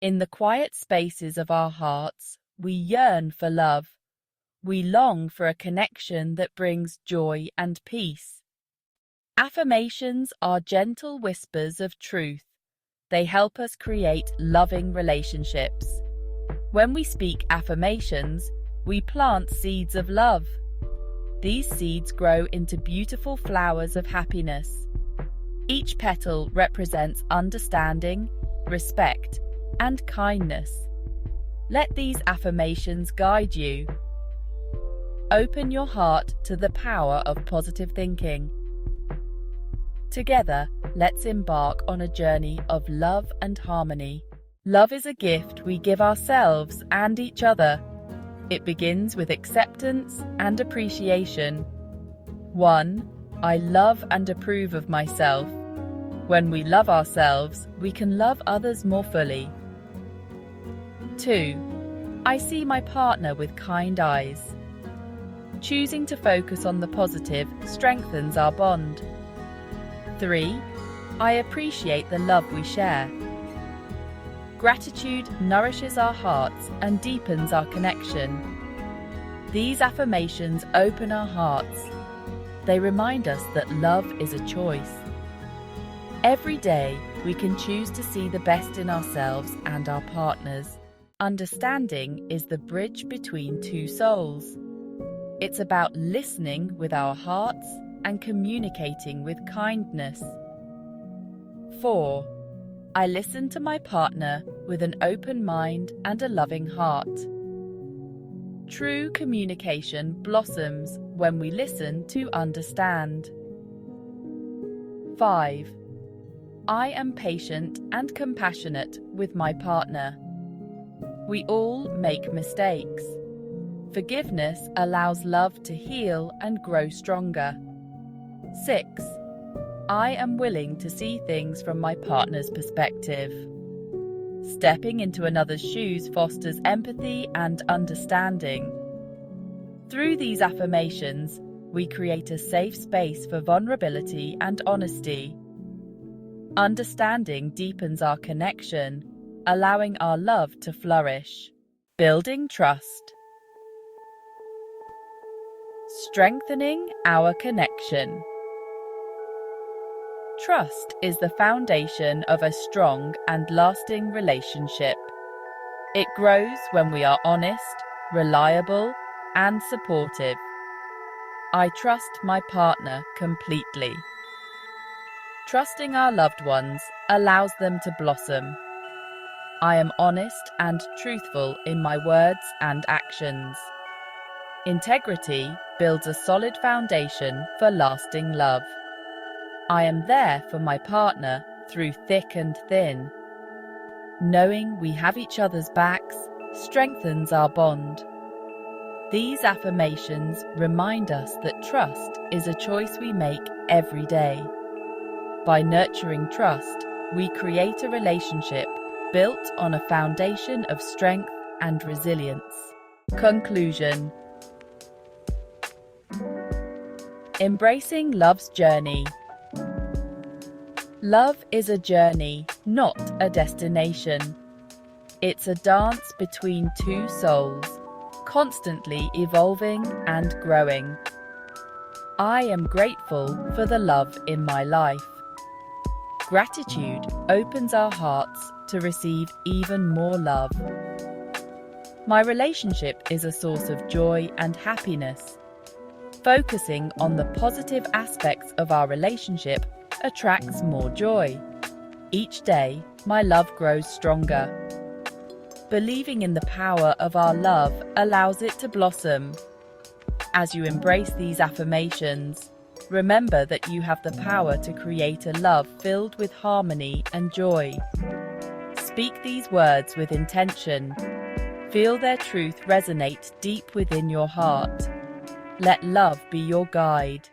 In the quiet spaces of our hearts, we yearn for love. We long for a connection that brings joy and peace. Affirmations are gentle whispers of truth. They help us create loving relationships. When we speak affirmations, we plant seeds of love. These seeds grow into beautiful flowers of happiness. Each petal represents understanding, respect, and kindness. Let these affirmations guide you. Open your heart to the power of positive thinking. Together, let's embark on a journey of love and harmony. Love is a gift we give ourselves and each other. It begins with acceptance and appreciation. 1. I love and approve of myself. When we love ourselves, we can love others more fully. 2. I see my partner with kind eyes. Choosing to focus on the positive strengthens our bond. 3. I appreciate the love we share. Gratitude nourishes our hearts and deepens our connection. These affirmations open our hearts. They remind us that love is a choice. Every day, we can choose to see the best in ourselves and our partners. Understanding is the bridge between two souls. It's about listening with our hearts and communicating with kindness. 4. I listen to my partner with an open mind and a loving heart. True communication blossoms when we listen to understand. 5. I am patient and compassionate with my partner. We all make mistakes. Forgiveness allows love to heal and grow stronger. 6. I am willing to see things from my partner's perspective. Stepping into another's shoes fosters empathy and understanding. Through these affirmations, we create a safe space for vulnerability and honesty. Understanding deepens our connection, allowing our love to flourish. Building trust. Strengthening our connection. Trust is the foundation of a strong and lasting relationship. It grows when we are honest, reliable, and supportive. I trust my partner completely. Trusting our loved ones allows them to blossom. I am honest and truthful in my words and actions. Integrity builds a solid foundation for lasting love. I am there for my partner through thick and thin. Knowing we have each other's backs strengthens our bond. These affirmations remind us that trust is a choice we make every day. By nurturing trust, we create a relationship built on a foundation of strength and resilience. Conclusion. Embracing love's journey. Love is a journey, not a destination. It's a dance between two souls, constantly evolving and growing. I am grateful for the love in my life. Gratitude opens our hearts to receive even more love. My relationship is a source of joy and happiness. Focusing on the positive aspects of our relationship attracts more joy. Each day, my love grows stronger. Believing in the power of our love allows it to blossom. As you embrace these affirmations, remember that you have the power to create a love filled with harmony and joy. Speak these words with intention. Feel their truth resonate deep within your heart. Let love be your guide.